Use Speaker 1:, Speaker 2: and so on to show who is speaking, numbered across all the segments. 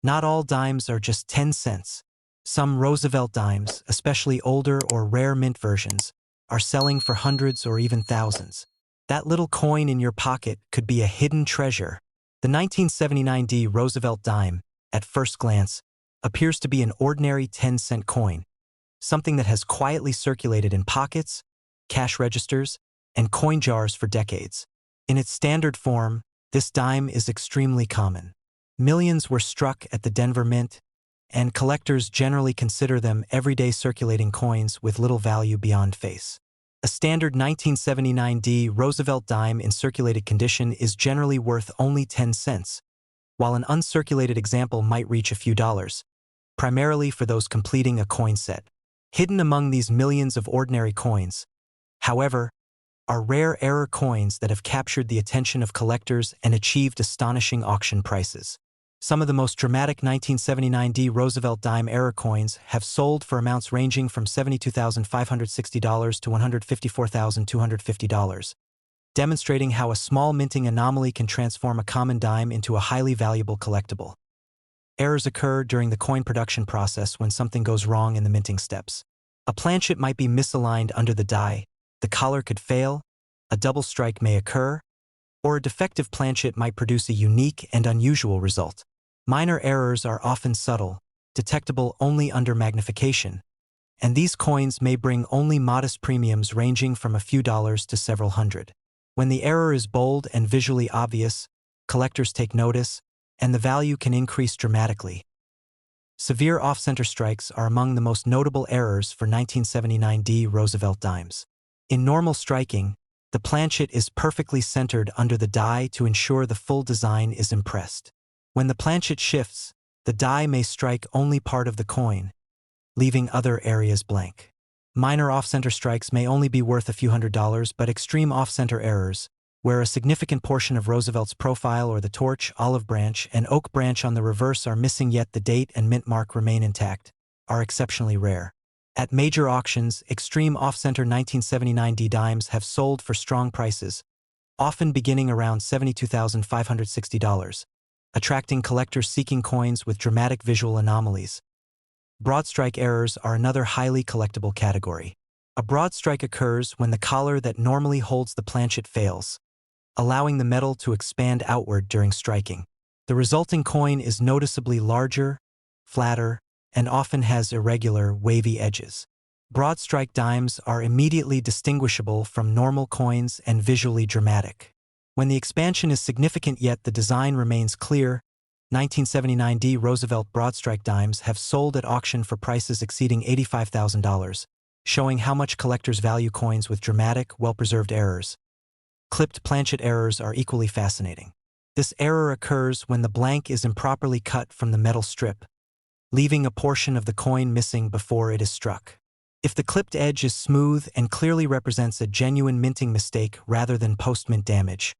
Speaker 1: Not all dimes are just 10 cents. Some Roosevelt dimes, especially older or rare mint versions, are selling for hundreds or even thousands. That little coin in your pocket could be a hidden treasure. The 1979 Roosevelt dime, at first glance, appears to be an ordinary 10-cent coin, something that has quietly circulated in pockets, cash registers, and coin jars for decades. In its standard form, this dime is extremely common. Millions were struck at the Denver Mint, and collectors generally consider them everyday circulating coins with little value beyond face. A standard 1979 Roosevelt dime in circulated condition is generally worth only 10 cents, while an uncirculated example might reach a few dollars, primarily for those completing a coin set. Hidden among these millions of ordinary coins, however, are rare error coins that have captured the attention of collectors and achieved astonishing auction prices. Some of the most dramatic 1979 Roosevelt dime error coins have sold for amounts ranging from $72,560 to $154,250, demonstrating how a small minting anomaly can transform a common dime into a highly valuable collectible. Errors occur during the coin production process when something goes wrong in the minting steps. A planchet might be misaligned under the die, the collar could fail, a double strike may occur, or a defective planchet might produce a unique and unusual result. Minor errors are often subtle, detectable only under magnification, and these coins may bring only modest premiums ranging from a few dollars to several hundred. When the error is bold and visually obvious, collectors take notice, and the value can increase dramatically. Severe off-center strikes are among the most notable errors for 1979 Roosevelt dimes. In normal striking, the planchet is perfectly centered under the die to ensure the full design is impressed. When the planchet shifts, the die may strike only part of the coin, leaving other areas blank. Minor off-center strikes may only be worth a few $100s, but extreme off-center errors, where a significant portion of Roosevelt's profile or the torch, olive branch, and oak branch on the reverse are missing yet the date and mint mark remain intact, are exceptionally rare. At major auctions, extreme off-center 1979 dimes have sold for strong prices, often beginning around $72,560. Attracting collectors seeking coins with dramatic visual anomalies. Broad strike errors are another highly collectible category. A broad strike occurs when the collar that normally holds the planchet fails, allowing the metal to expand outward during striking. The resulting coin is noticeably larger, flatter, and often has irregular, wavy edges. Broad strike dimes are immediately distinguishable from normal coins and visually dramatic. When the expansion is significant yet the design remains clear, 1979 Roosevelt broadstrike dimes have sold at auction for prices exceeding $85,000, showing how much collectors value coins with dramatic, well-preserved errors. Clipped planchet errors are equally fascinating. This error occurs when the blank is improperly cut from the metal strip, leaving a portion of the coin missing before it is struck. If the clipped edge is smooth and clearly represents a genuine minting mistake rather than post-mint damage,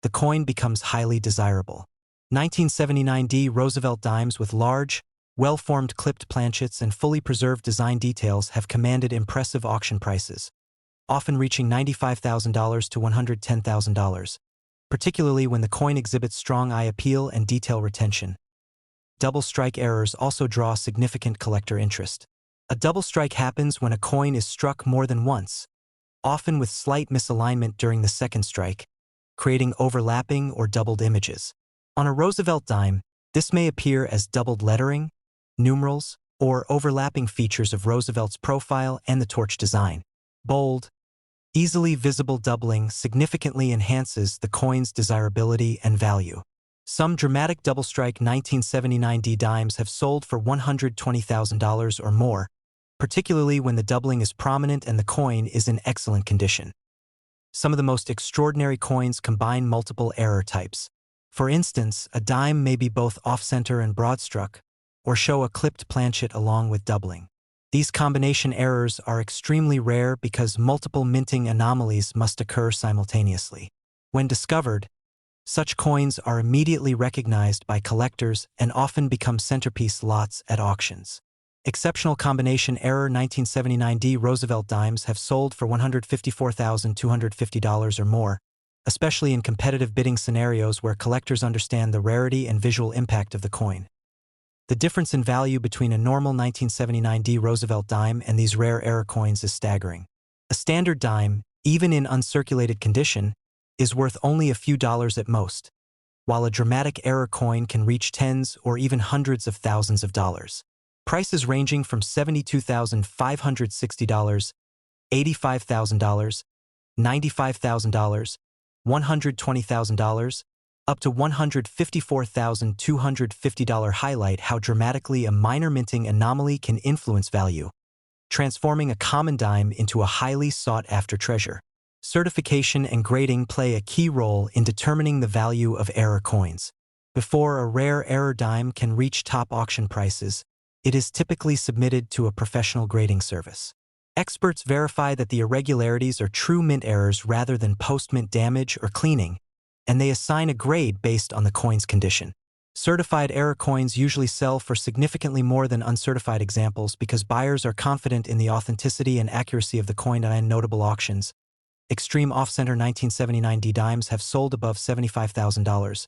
Speaker 1: the coin becomes highly desirable. 1979 Roosevelt dimes with large, well-formed clipped planchets and fully preserved design details have commanded impressive auction prices, often reaching $95,000 to $110,000, particularly when the coin exhibits strong eye appeal and detail retention. Double strike errors also draw significant collector interest. A double strike happens when a coin is struck more than once, often with slight misalignment during the second strike, creating overlapping or doubled images. On a Roosevelt dime, this may appear as doubled lettering, numerals, or overlapping features of Roosevelt's profile and the torch design. Bold, easily visible doubling significantly enhances the coin's desirability and value. Some dramatic double-strike 1979 dimes have sold for $120,000 or more, particularly when the doubling is prominent and the coin is in excellent condition. Some of the most extraordinary coins combine multiple error types. For instance, a dime may be both off-center and broad-struck, or show a clipped planchet along with doubling. These combination errors are extremely rare because multiple minting anomalies must occur simultaneously. When discovered, such coins are immediately recognized by collectors and often become centerpiece lots at auctions. Exceptional combination error 1979 Roosevelt dimes have sold for $154,250 or more, especially in competitive bidding scenarios where collectors understand the rarity and visual impact of the coin. The difference in value between a normal 1979 D Roosevelt dime and these rare error coins is staggering. A standard dime, even in uncirculated condition, is worth only a few dollars at most, while a dramatic error coin can reach tens or even hundreds of thousands of dollars. Prices ranging from $72,560, $85,000, $95,000, $120,000, up to $154,250 highlight how dramatically a minor minting anomaly can influence value, transforming a common dime into a highly sought-after treasure. Certification and grading play a key role in determining the value of error coins. Before a rare error dime can reach top auction prices, it is typically submitted to a professional grading service. Experts verify that the irregularities are true mint errors rather than post-mint damage or cleaning, and they assign a grade based on the coin's condition. Certified error coins usually sell for significantly more than uncertified examples because buyers are confident in the authenticity and accuracy of the coin. And notable auctions. Extreme off-center 1979 D dimes have sold above $75,000.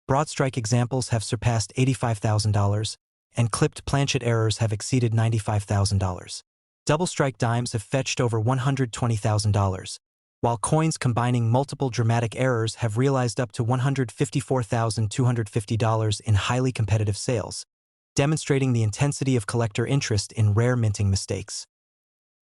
Speaker 1: Broad strike examples have surpassed $85,000, and clipped planchet errors have exceeded $95,000. Double strike dimes have fetched over $120,000, while coins combining multiple dramatic errors have realized up to $154,250 in highly competitive sales, demonstrating the intensity of collector interest in rare minting mistakes.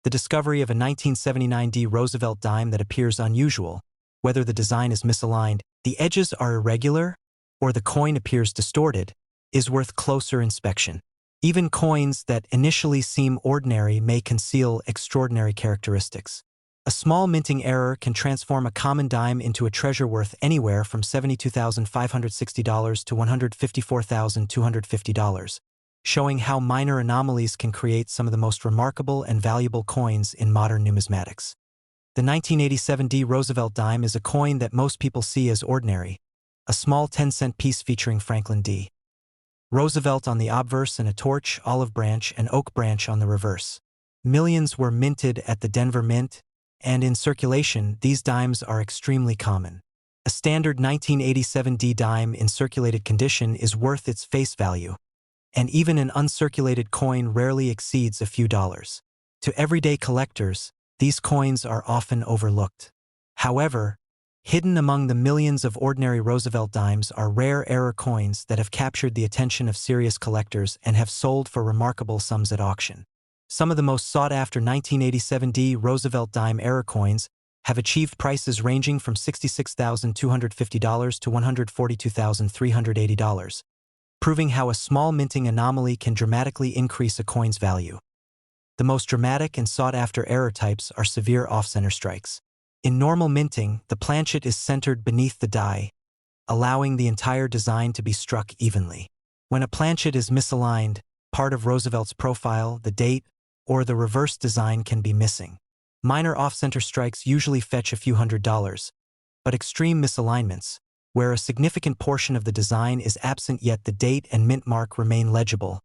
Speaker 1: The discovery of a 1979 D Roosevelt dime that appears unusual, whether the design is misaligned, the edges are irregular, or the coin appears distorted, is worth closer inspection. Even coins that initially seem ordinary may conceal extraordinary characteristics. A small minting error can transform a common dime into a treasure worth anywhere from $72,560 to $154,250, showing how minor anomalies can create some of the most remarkable and valuable coins in modern numismatics. The 1987 D Roosevelt dime is a coin that most people see as ordinary, a small 10-cent piece featuring Franklin D. Roosevelt on the obverse and a torch, olive branch, and oak branch on the reverse. Millions were minted at the Denver Mint, and in circulation, these dimes are extremely common. A standard 1987 D dime in circulated condition is worth its face value, and even an uncirculated coin rarely exceeds a few dollars. To everyday collectors, these coins are often overlooked. However, hidden among the millions of ordinary Roosevelt dimes are rare error coins that have captured the attention of serious collectors and have sold for remarkable sums at auction. Some of the most sought-after 1987 D Roosevelt dime error coins have achieved prices ranging from $66,250 to $142,380, proving how a small minting anomaly can dramatically increase a coin's value. The most dramatic and sought-after error types are severe off-center strikes. In normal minting, the planchet is centered beneath the die, allowing the entire design to be struck evenly. When a planchet is misaligned, part of Roosevelt's profile, the date, or the reverse design can be missing. Minor off-center strikes usually fetch a few $100s, but extreme misalignments, where a significant portion of the design is absent yet the date and mint mark remain legible,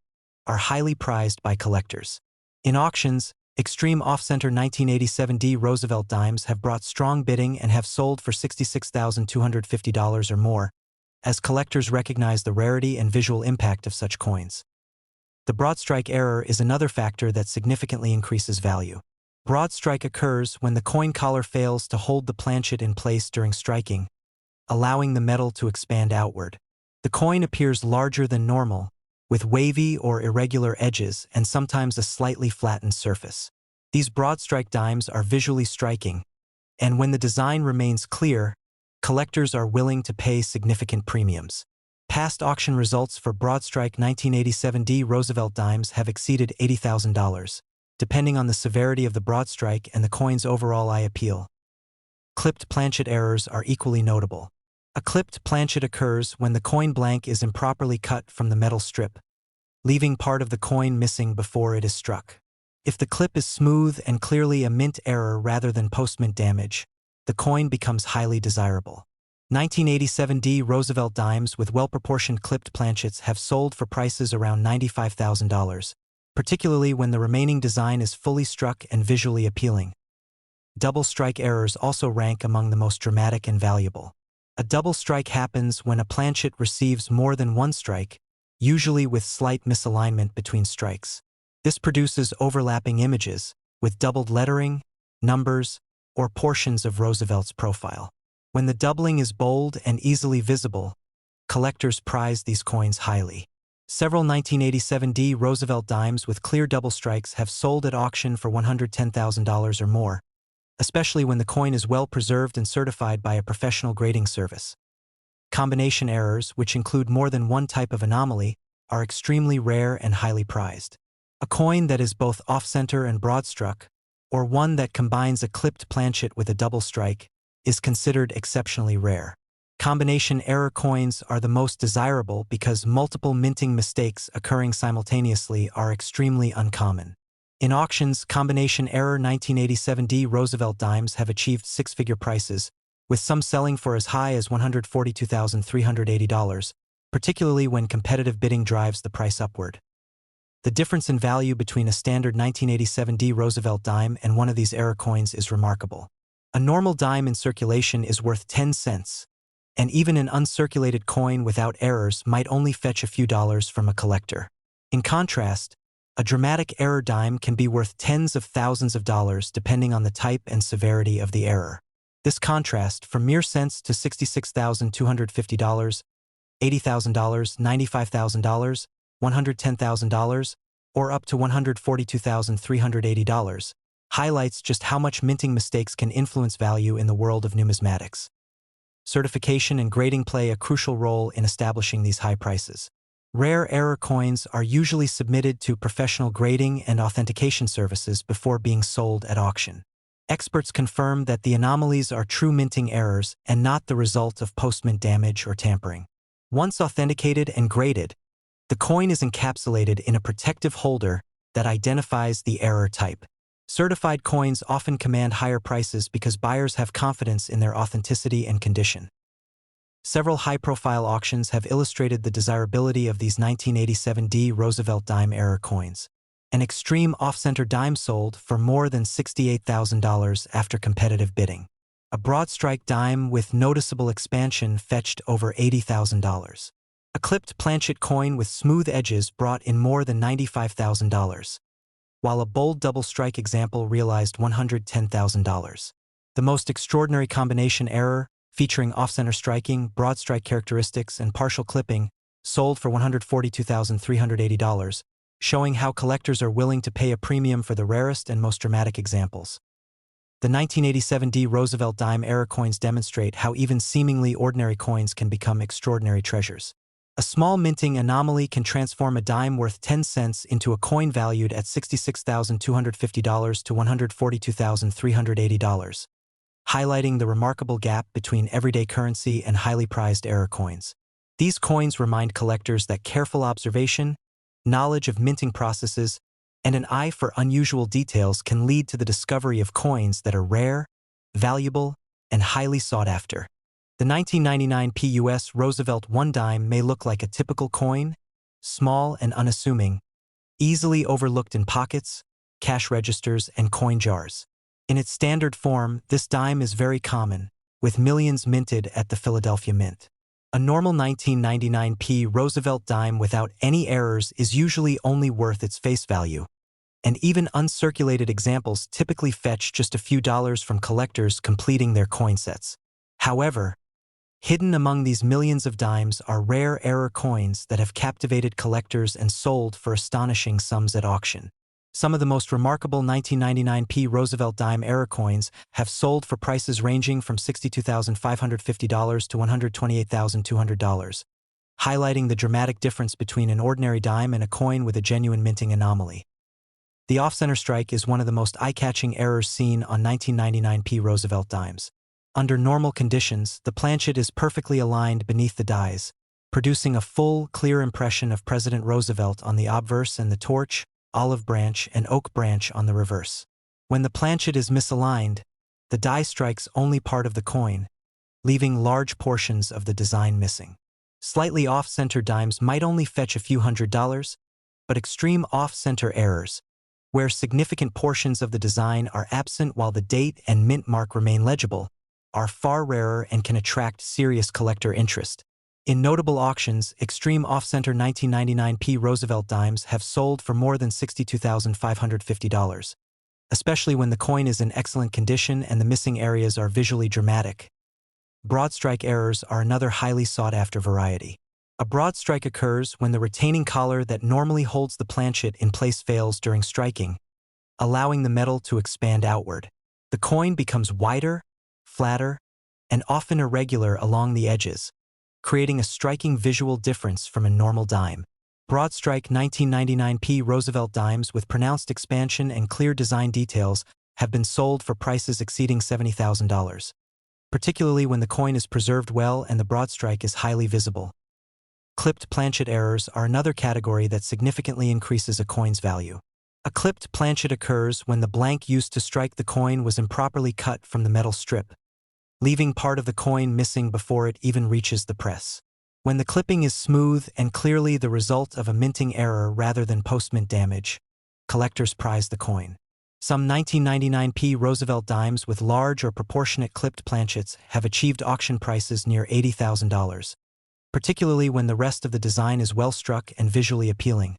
Speaker 1: are highly prized by collectors. In auctions, extreme off-center 1987 D Roosevelt dimes have brought strong bidding and have sold for $66,250 or more, as collectors recognize the rarity and visual impact of such coins. The broad strike error is another factor that significantly increases value. Broad strike occurs when the coin collar fails to hold the planchet in place during striking, allowing the metal to expand outward. The coin appears larger than normal, with wavy or irregular edges and sometimes a slightly flattened surface. These broad strike dimes are visually striking, and when the design remains clear, collectors are willing to pay significant premiums. Past auction results for broad strike 1987 D Roosevelt dimes have exceeded $80,000, depending on the severity of the broad strike and the coin's overall eye appeal. Clipped planchet errors are equally notable. A clipped planchet occurs when the coin blank is improperly cut from the metal strip, leaving part of the coin missing before it is struck. If the clip is smooth and clearly a mint error rather than post-mint damage, the coin becomes highly desirable. 1987 D Roosevelt dimes with well-proportioned clipped planchets have sold for prices around $95,000, particularly when the remaining design is fully struck and visually appealing. Double strike errors also rank among the most dramatic and valuable. A double strike happens when a planchet receives more than one strike, usually with slight misalignment between strikes. This produces overlapping images, with doubled lettering, numbers, or portions of Roosevelt's profile. When the doubling is bold and easily visible, collectors prize these coins highly. Several 1987 Roosevelt dimes with clear double strikes have sold at auction for $110,000 or more, especially when the coin is well preserved and certified by a professional grading service. Combination errors, which include more than one type of anomaly, are extremely rare and highly prized. A coin that is both off-center and broad-struck, or one that combines a clipped planchet with a double strike, is considered exceptionally rare. Combination error coins are the most desirable because multiple minting mistakes occurring simultaneously are extremely uncommon. In auctions, combination error 1987 Roosevelt dimes have achieved six-figure prices, with some selling for as high as $142,380, particularly when competitive bidding drives the price upward. The difference in value between a standard 1987 Roosevelt dime and one of these error coins is remarkable. A normal dime in circulation is worth 10 cents, and even an uncirculated coin without errors might only fetch a few dollars from a collector. In contrast, a dramatic error dime can be worth tens of thousands of dollars depending on the type and severity of the error. This contrast, from mere cents to $66,250, $80,000, $95,000, $110,000, or up to $142,380, highlights just how much minting mistakes can influence value in the world of numismatics. Certification and grading play a crucial role in establishing these high prices. Rare error coins are usually submitted to professional grading and authentication services before being sold at auction. Experts confirm that the anomalies are true minting errors and not the result of post-mint damage or tampering. Once authenticated and graded, the coin is encapsulated in a protective holder that identifies the error type. Certified coins often command higher prices because buyers have confidence in their authenticity and condition. Several high-profile auctions have illustrated the desirability of these 1987 Roosevelt dime error coins. An extreme off-center dime sold for more than $68,000 after competitive bidding. A broad-strike dime with noticeable expansion fetched over $80,000. A clipped planchet coin with smooth edges brought in more than $95,000, while a bold double strike example realized $110,000. The most extraordinary combination error, featuring off-center striking, broad strike characteristics, and partial clipping, sold for $142,380, showing how collectors are willing to pay a premium for the rarest and most dramatic examples. The 1987 Roosevelt dime error coins demonstrate how even seemingly ordinary coins can become extraordinary treasures. A small minting anomaly can transform a dime worth 10 cents into a coin valued at $66,250 to $142,380, highlighting the remarkable gap between everyday currency and highly prized error coins. These coins remind collectors that careful observation, knowledge of minting processes, and an eye for unusual details can lead to the discovery of coins that are rare, valuable, and highly sought after. The 1999 US Roosevelt 1 dime may look like a typical coin, small and unassuming, easily overlooked in pockets, cash registers, and coin jars. In its standard form, this dime is very common, with millions minted at the Philadelphia Mint. A normal 1999 Roosevelt dime without any errors is usually only worth its face value, and even uncirculated examples typically fetch just a few dollars from collectors completing their coin sets. However, hidden among these millions of dimes are rare error coins that have captivated collectors and sold for astonishing sums at auction. Some of the most remarkable 1999 Roosevelt dime error coins have sold for prices ranging from $62,550 to $128,200, highlighting the dramatic difference between an ordinary dime and a coin with a genuine minting anomaly. The off-center strike is one of the most eye-catching errors seen on 1999 Roosevelt dimes. Under normal conditions, the planchet is perfectly aligned beneath the dies, producing a full, clear impression of President Roosevelt on the obverse and the torch, olive branch, and oak branch on the reverse. When the planchet is misaligned, the die strikes only part of the coin, leaving large portions of the design missing. Slightly off-center dimes might only fetch a few $100s, but extreme off-center errors, where significant portions of the design are absent while the date and mint mark remain legible, are far rarer and can attract serious collector interest. In notable auctions, extreme off-center 1999p Roosevelt dimes have sold for more than $62,550, especially when the coin is in excellent condition and the missing areas are visually dramatic. Broad strike errors are another highly sought-after variety. A broad strike occurs when the retaining collar that normally holds the planchet in place fails during striking, allowing the metal to expand outward. The coin becomes wider, flatter, and often irregular along the edges, creating a striking visual difference from a normal dime. Broad strike 1999p Roosevelt dimes with pronounced expansion and clear design details have been sold for prices exceeding $70,000, particularly when the coin is preserved well and the broad strike is highly visible. Clipped planchet errors are another category that significantly increases a coin's value. A clipped planchet occurs when the blank used to strike the coin was improperly cut from the metal strip, leaving part of the coin missing before it even reaches the press. When the clipping is smooth and clearly the result of a minting error rather than post-mint damage, collectors prize the coin. Some 1999p Roosevelt dimes with large or proportionate clipped planchets have achieved auction prices near $80,000, particularly when the rest of the design is well struck and visually appealing.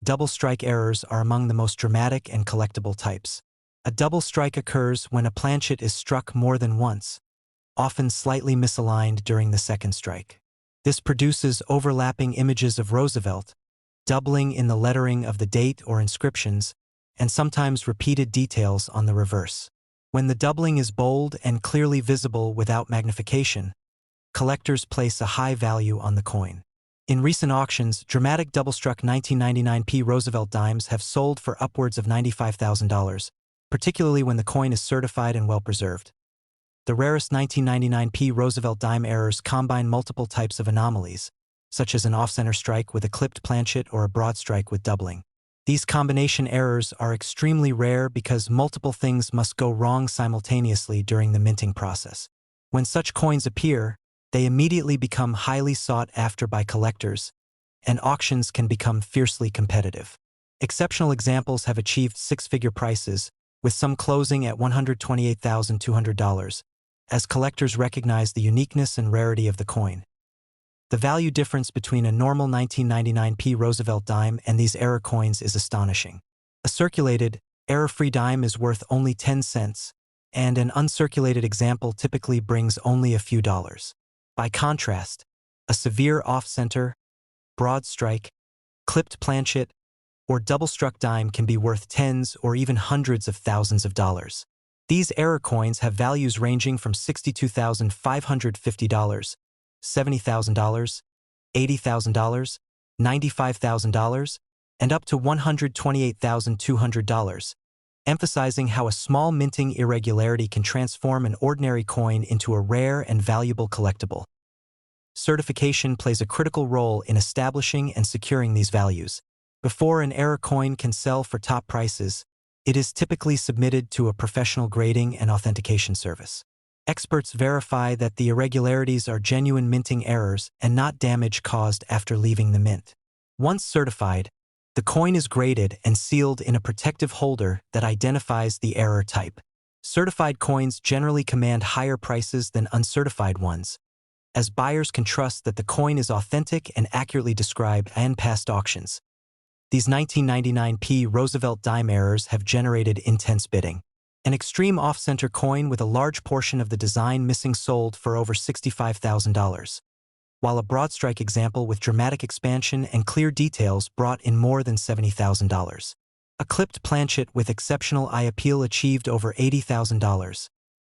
Speaker 1: Double strike errors are among the most dramatic and collectible types. A double strike occurs when a planchet is struck more than once, often slightly misaligned during the second strike. This produces overlapping images of Roosevelt, doubling in the lettering of the date or inscriptions, and sometimes repeated details on the reverse. When the doubling is bold and clearly visible without magnification, collectors place a high value on the coin. In recent auctions, dramatic double-struck 1999p Roosevelt dimes have sold for upwards of $95,000, particularly when the coin is certified and well-preserved. The rarest 1999p Roosevelt dime errors combine multiple types of anomalies, such as an off-center strike with a clipped planchet or a broad strike with doubling. These combination errors are extremely rare because multiple things must go wrong simultaneously during the minting process. When such coins appear, they immediately become highly sought after by collectors, and auctions can become fiercely competitive. Exceptional examples have achieved six-figure prices, with some closing at $128,200, as collectors recognize the uniqueness and rarity of the coin. The value difference between a normal 1999p Roosevelt dime and these error coins is astonishing. A circulated, error-free dime is worth only 10 cents, and an uncirculated example typically brings only a few dollars. By contrast, a severe off-center, broad strike, clipped planchet, or double-struck dime can be worth tens or even hundreds of thousands of dollars. These error coins have values ranging from $62,550, $70,000, $80,000, $95,000, and up to $128,200, emphasizing how a small minting irregularity can transform an ordinary coin into a rare and valuable collectible. Certification plays a critical role in establishing and securing these values. Before an error coin can sell for top prices, it is typically submitted to a professional grading and authentication service. Experts verify that the irregularities are genuine minting errors and not damage caused after leaving the mint. Once certified, the coin is graded and sealed in a protective holder that identifies the error type. Certified coins generally command higher prices than uncertified ones, as buyers can trust that the coin is authentic and accurately described in past auctions. These 1999p Roosevelt dime errors have generated intense bidding. An extreme off-center coin with a large portion of the design missing sold for over $65,000, while a broad strike example with dramatic expansion and clear details brought in more than $70,000. A clipped planchet with exceptional eye appeal achieved over $80,000,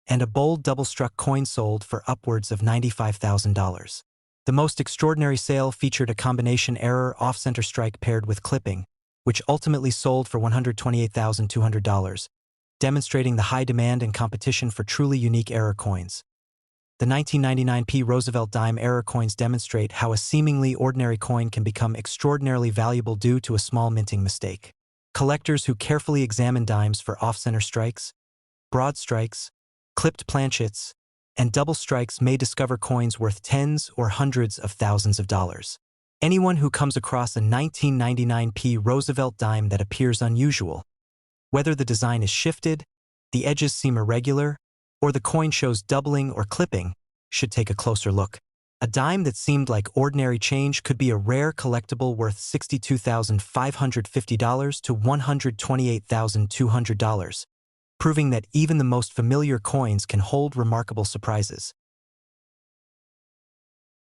Speaker 1: and a bold double-struck coin sold for upwards of $95,000. The most extraordinary sale featured a combination error off-center strike paired with clipping, which ultimately sold for $128,200, demonstrating the high demand and competition for truly unique error coins. The 1999p Roosevelt dime error coins demonstrate how a seemingly ordinary coin can become extraordinarily valuable due to a small minting mistake. Collectors who carefully examine dimes for off-center strikes, broad strikes, clipped planchets, and double strikes may discover coins worth tens or hundreds of thousands of dollars. Anyone who comes across a 1999p Roosevelt dime that appears unusual, whether the design is shifted, the edges seem irregular, or the coin shows doubling or clipping, should take a closer look. A dime that seemed like ordinary change could be a rare collectible worth $62,550 to $128,200, proving that even the most familiar coins can hold remarkable surprises.